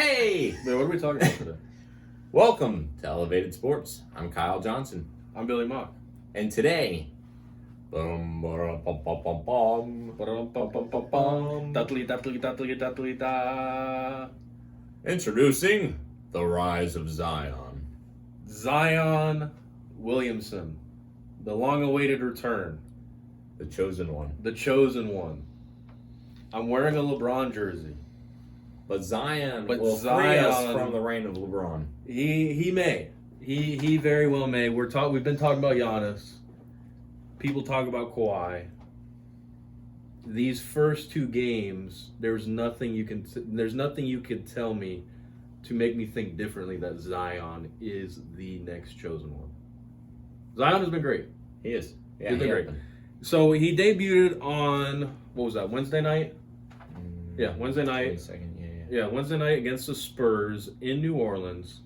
Hey! Wait, what are we talking about today? Welcome to Elevated Sports. I'm Kyle Johnson. I'm Billy Mock. And today, boom, bum, bum, bum, bum, bum, introducing the rise of Zion. Zion Williamson, the long-awaited return, The chosen one. the chosen one. I'm wearing a LeBron jersey. But Zion But will free us from the reign of LeBron. He may. He very well may. We've been talking about Giannis. People talk about Kawhi. These first two games, there's nothing you can tell me to make me think differently that Zion is the next chosen one. Zion has been great. He is. Yeah, He's been great. has been. So he debuted on, what was that, Wednesday night? Yeah, Wednesday night. 22nd, Yeah, Wednesday night against the Spurs in New Orleans.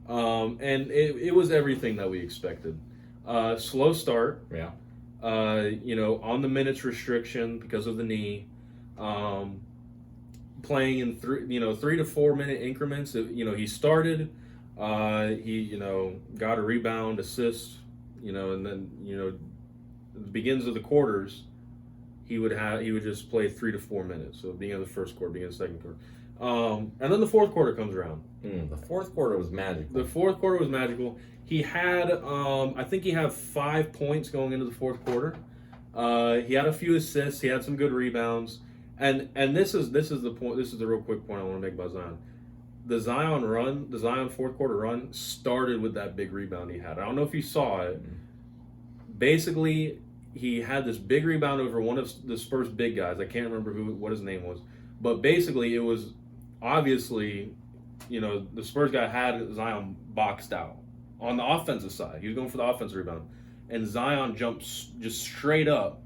And it was everything that we expected. Slow start. Yeah. On the minutes restriction because of the knee. Playing in 3 to 4 minute increments. He started. He got a rebound, assist. And then at the begins of the quarters, he would just play 3 to 4 minutes. So beginning of the first quarter, beginning of the second quarter. And then the fourth quarter comes around. The fourth quarter was magical. He had, I think he had 5 points going into the fourth quarter. He had a few assists. He had some good rebounds. And this is the point. This is the real quick point I want to make about Zion. The Zion fourth quarter run started with that big rebound he had. I don't know if you saw it. Basically, he had this big rebound over one of the Spurs' big guys. I can't remember what his name was. But basically, it was obviously, the Spurs guy had Zion boxed out on the offensive side. He was going for the offensive rebound. And Zion jumps just straight up.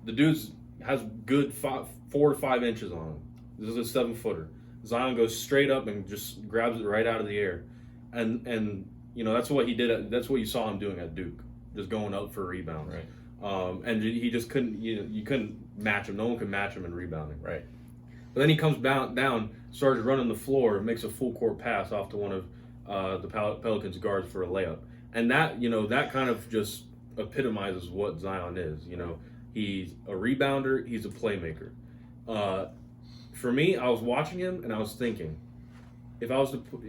The dude has good 4 to 5 inches on him. This is a 7-footer. Zion goes straight up and just grabs it right out of the air. And that's what he did. That's what you saw him doing at Duke. Just going up for a rebound. Right. And he just couldn't, you couldn't match him. No one could match him in rebounding. Right. But then he comes down, starts running the floor, makes a full court pass off to one of the Pelicans guards for a layup. And that, that kind of just epitomizes what Zion is. He's a rebounder, he's a playmaker. For me, I was watching him and I was thinking, if I was to put,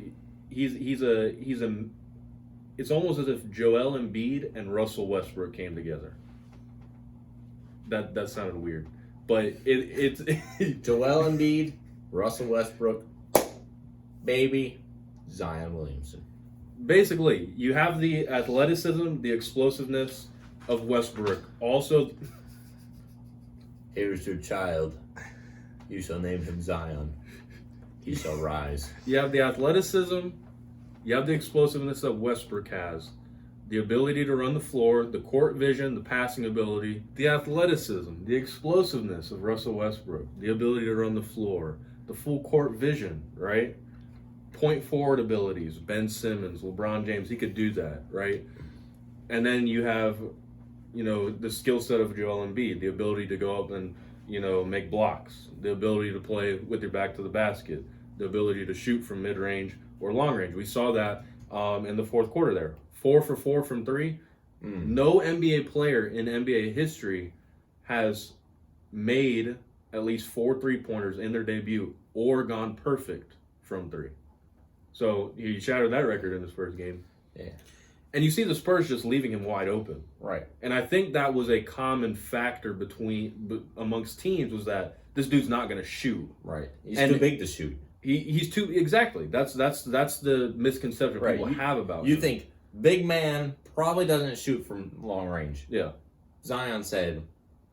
it's almost as if Joel Embiid and Russell Westbrook came together. That sounded weird. But it's Joel Embiid, Russell Westbrook, baby, Zion Williamson. Basically, you have the athleticism, the explosiveness of Westbrook. Also, Here's your child. You shall name him Zion. He shall rise. you have the athleticism, you have the explosiveness that Westbrook has, the ability to run the floor, the court vision, the passing ability, the athleticism, the explosiveness of Russell Westbrook, the ability to run the floor, the full court vision, right? Point forward abilities, Ben Simmons, LeBron James, he could do that, right? And then you have, the skill set of Joel Embiid, the ability to go up and, make blocks, the ability to play with your back to the basket, the ability to shoot from mid-range or long range. We saw that in the fourth quarter there. 4 for 4 from 3. No NBA player in NBA history has made at least 4 3-pointers in their debut or gone perfect from 3. So he shattered that record in his first game. Yeah. And you see the Spurs just leaving him wide open. Right. And I think that was a common factor amongst teams was that this dude's not going to shoot. Right. He's too big to shoot. He's too exactly. That's the misconception people have about him. You think big man probably doesn't shoot from long range. Yeah. Zion said,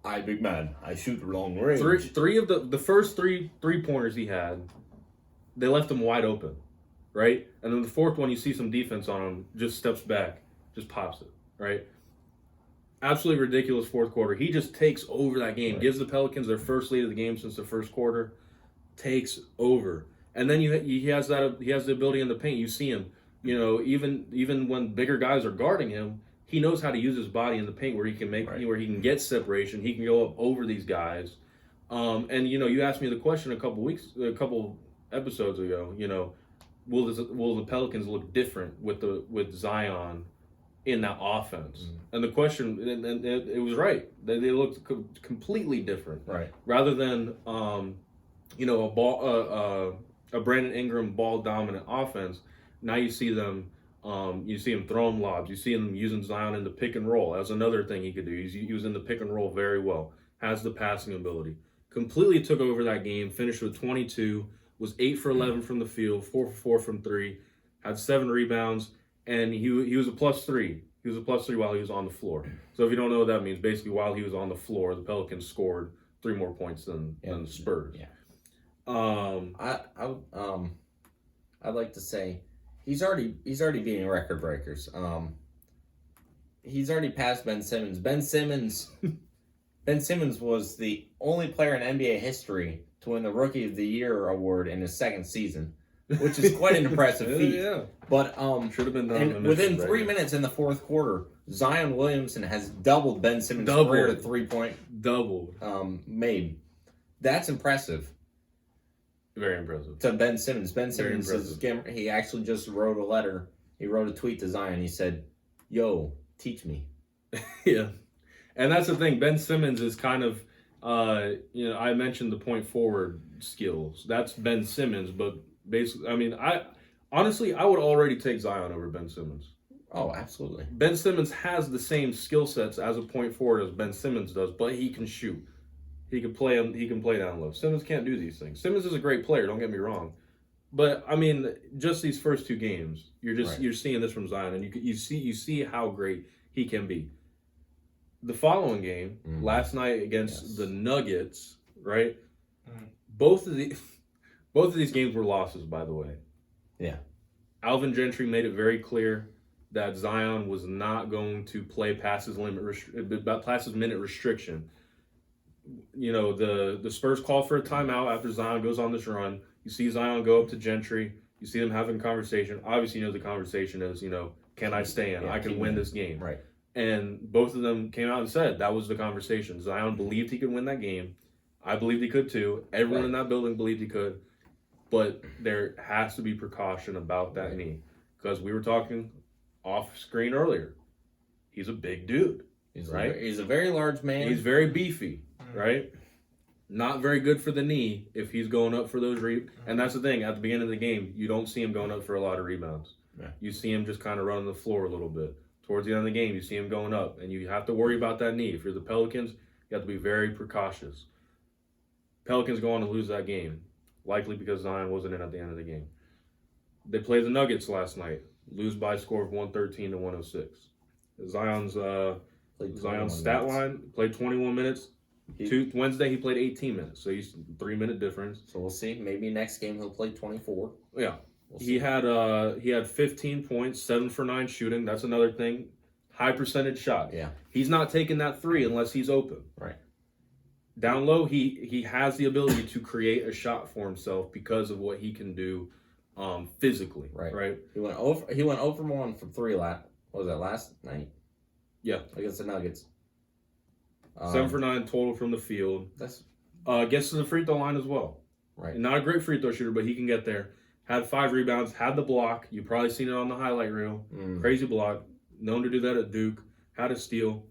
"I big man, I shoot from long range." Three of the first 3-pointers he had, they left him wide open, right? And then the fourth one, you see some defense on him, just steps back, just pops it, right? Absolutely ridiculous fourth quarter. He just takes over that game, gives the Pelicans their first lead of the game since the first quarter, takes over, and then he has the ability in the paint. You see him. Even when bigger guys are guarding him, he knows how to use his body in the paint where he can where he can get separation. He can go up over these guys. And you asked me the question a couple episodes ago. will the Pelicans look different with Zion in that offense? And the question, and it was right. They looked completely different. Right. Rather than a Brandon Ingram ball dominant offense. Now you see them throwing lobs. You see him using Zion in the pick and roll. That's another thing he could do. He was in the pick and roll very well. Has the passing ability. Completely took over that game. Finished with 22. Was 8 for 11 from the field. 4 for 4 from 3. Had 7 rebounds. And he was a +3. He was a +3 while he was on the floor. So if you don't know what that means, basically while he was on the floor, the Pelicans scored 3 more points than the Spurs. Yeah. I'd like to say he's already beating record breakers. He's already passed Ben Simmons. Ben Simmons was the only player in NBA history to win the Rookie of the Year award in his second season, which is quite an impressive feat. Yeah. But should have been done. Within 3 minutes in the fourth quarter, Zion Williamson has doubled Ben Simmons' career to 3-point made. That's impressive. Very impressive. To Ben Simmons. Ben Simmons he actually just wrote a letter. He wrote a tweet to Zion. He said, "Yo, teach me." Yeah. And that's the thing. Ben Simmons is kind of, I mentioned the point forward skills. That's Ben Simmons, but basically, I would already take Zion over Ben Simmons. Oh, absolutely. Ben Simmons has the same skill sets as a point forward as Ben Simmons does, but he can shoot. He can play down low. Simmons can't do these things. Simmons is a great player, don't get me wrong. But just these first 2 games, you're seeing this from Zion, and you see how great he can be. The following game, last night against the Nuggets, right? Both of these games were losses, by the way. Yeah. Alvin Gentry made it very clear that Zion was not going to play past his minute restriction. The Spurs call for a timeout after Zion goes on this run. You see Zion go up to Gentry. You see them having a conversation. Obviously, the conversation is, can I stay in? I can win this game. Right. And both of them came out and said that was the conversation. Zion believed he could win that game. I believed he could too. Everyone in that building believed he could. But there has to be precaution about that knee. Because we were talking off screen earlier. He's a big dude. He's a very large man. He's very beefy, right? Not very good for the knee if he's going up for those And that's the thing. At the beginning of the game, you don't see him going up for a lot of rebounds. Yeah. You see him just kind of running the floor a little bit. Towards the end of the game, you see him going up. And you have to worry about that knee. If you're the Pelicans, you have to be very precautious. Pelicans go on to lose that game. Likely because Zion wasn't in at the end of the game. They played the Nuggets last night. Lose by a score of 113 to 106. Zion's stat line played 21 minutes. Wednesday he played 18 minutes, so he's 3-minute difference. So we'll see. Maybe next game he'll play 24. Yeah, he had 15 points, 7 for 9 shooting. That's another thing. High percentage shot. Yeah, he's not taking that 3 unless he's open. Right. Down low, he has the ability to create a shot for himself because of what he can do, physically. Right. He went over 1 from 3 what was that, last night? Yeah, against the Nuggets. 7 for 9 total from the field. Gets to the free throw line as well. Right. Not a great free throw shooter, but he can get there. Had 5 rebounds. Had the block. You've probably seen it on the highlight reel. Crazy block. Known to do that at Duke. Had a steal.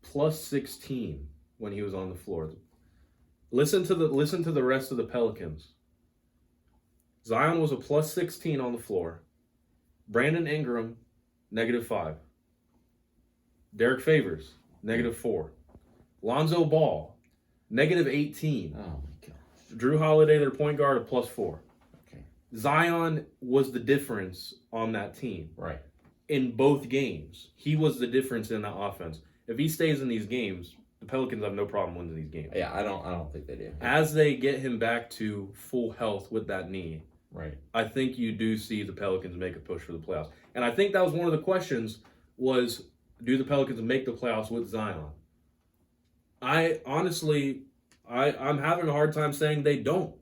Plus 16 when he was on the floor. Listen to the rest of the Pelicans. Zion was a plus 16 on the floor. Brandon Ingram, -5. Derek Favors, -4. Lonzo Ball, -18. Oh, my gosh. Drew Holiday, their point guard, a +4. Okay. Zion was the difference on that team. Right. In both games. He was the difference in that offense. If he stays in these games, the Pelicans have no problem winning these games. Yeah, I don't think they do. As they get him back to full health with that knee, right, I think you do see the Pelicans make a push for the playoffs. And I think that was one of the questions was, do the Pelicans make the playoffs with Zion? I'm having a hard time saying they don't,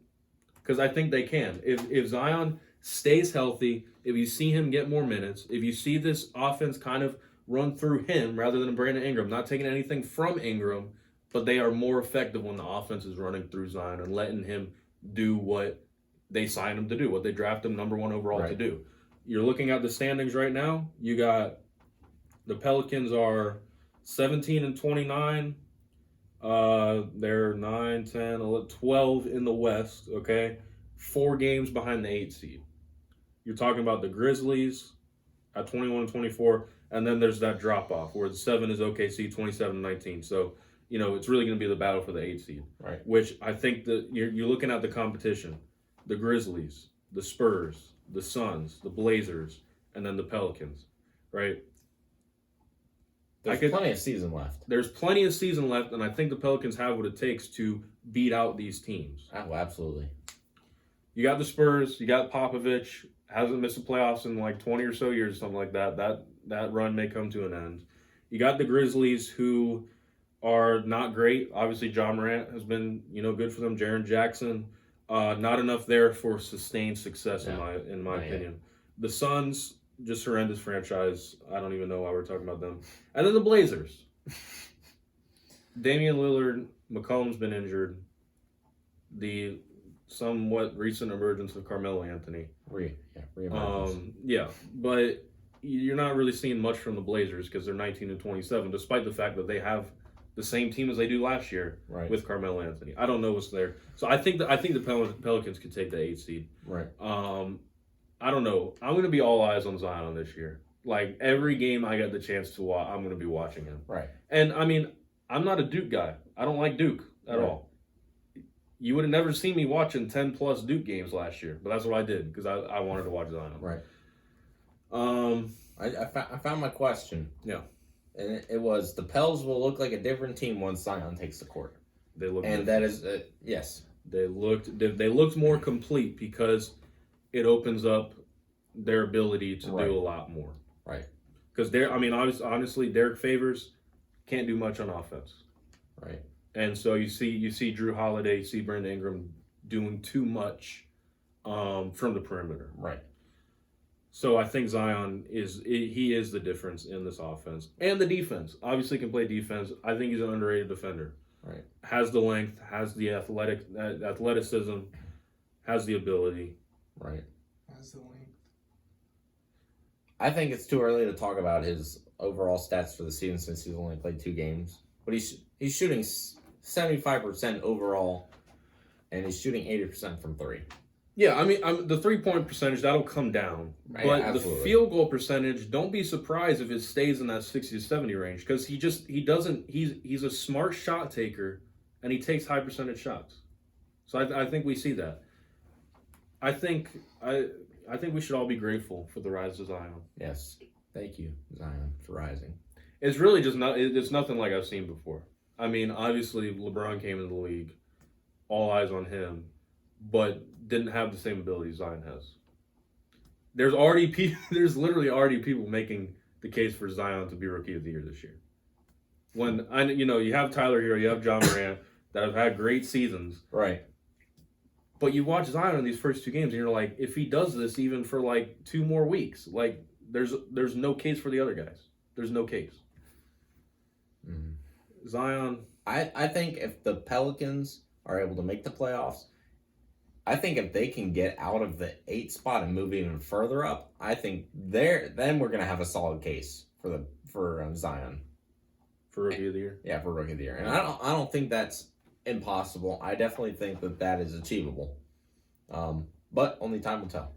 because I think they can. If Zion stays healthy, if you see him get more minutes, if you see this offense kind of run through him rather than Brandon Ingram, not taking anything from Ingram, but they are more effective when the offense is running through Zion and letting him do what they signed him to do what they drafted him number 1 overall to Right. do. You're looking at the standings right now. You got the Pelicans are 17 and 29. They're 9, 10, 11, 12 in the West, okay? 4 games behind the 8 seed. You're talking about the Grizzlies at 21 and 24, and then there's that drop off where the 7 is OKC, 27 and 19. So, it's really going to be the battle for the 8 seed. Right. Which I think that you're looking at the competition. The Grizzlies, the Spurs, the Suns, the Blazers, and then the Pelicans, right? There's plenty of season left. There's plenty of season left, and I think the Pelicans have what it takes to beat out these teams. Oh, absolutely. You got the Spurs, you got Popovich, hasn't missed the playoffs in like 20 or so years, something like that. That run may come to an end. You got the Grizzlies, who are not great. Obviously, John Morant has been, good for them. Jaren Jackson, not enough there for sustained success in my opinion. The Suns, just horrendous franchise. I don't even know why we're talking about them. And then the Blazers. Damian Lillard, McCollum's been injured. The somewhat recent emergence of Carmelo Anthony. Reemergence. But you're not really seeing much from the Blazers because they're 19 and 27, despite the fact that they have the same team as they do last year with Carmelo Anthony. I don't know what's there. So I think the Pelicans could take the 8 seed. Right. I don't know. I'm going to be all eyes on Zion this year. Like, every game I get the chance to watch, I'm going to be watching him. Right. And, I mean, I'm not a Duke guy. I don't like Duke at all. You would have never seen me watching 10-plus Duke games last year, but that's what I did because I wanted to watch Zion. Right. I found my question. Yeah. And it was, the Pels will look like a different team once Zion takes the court. They look and different. That is, yes. They looked more complete because it opens up their ability to do a lot more. Right. Because honestly, Derek Favors can't do much on offense. Right. And so you see Drew Holiday, you see Brandon Ingram doing too much from the perimeter. Right. So I think Zion is the difference in this offense. And the defense. Obviously can play defense. I think he's an underrated defender. Right. Has the length, has the athleticism, has the ability. Right. Has the length. I think it's too early to talk about his overall stats for the season since he's only played 2 games. But he's shooting 75% overall, and he's shooting 80% from 3. Yeah, I mean, the 3-point percentage, that'll come down. Right, but absolutely. The field goal percentage, don't be surprised if it stays in that 60 to 70 range because he's a smart shot taker and he takes high percentage shots. So I think we see that. I think we should all be grateful for the rise of Zion. Yes. Thank you, Zion, for rising. It's really just it's nothing like I've seen before. I mean, obviously LeBron came into the league, all eyes on him, but didn't have the same ability Zion has. There's literally already people making the case for Zion to be Rookie of the Year this year. When you have Tyler Hero, you have John Morant that have had great seasons. Right. But you watch Zion in these first 2 games and you're like, if he does this even for like 2 more weeks, like there's no case for the other guys. There's no case. Mm-hmm. Zion. I think if the Pelicans are able to make the playoffs, I think if they can get out of the 8 spot and move even further up, I think then we're gonna have a solid case for Zion For Rookie of the Year? Yeah, for Rookie of the Year. And I don't think that's impossible. I definitely think that is achievable. But only time will tell.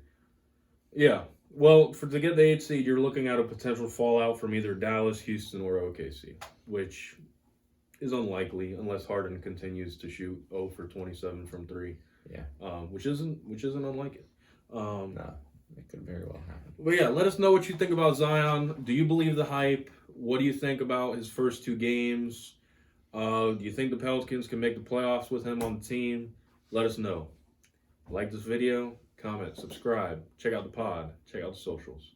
Yeah. Well, to get the 8th seed, you're looking at a potential fallout from either Dallas, Houston, or OKC, which is unlikely unless Harden continues to shoot 0 for 27 from 3. Yeah. Which isn't unlike it. No, it could very well happen. But yeah, let us know what you think about Zion. Do you believe the hype? What do you think about his first 2 games? Do you think the Pelicans can make the playoffs with him on the team? Let us know. Like this video, comment, subscribe, check out the pod, check out the socials.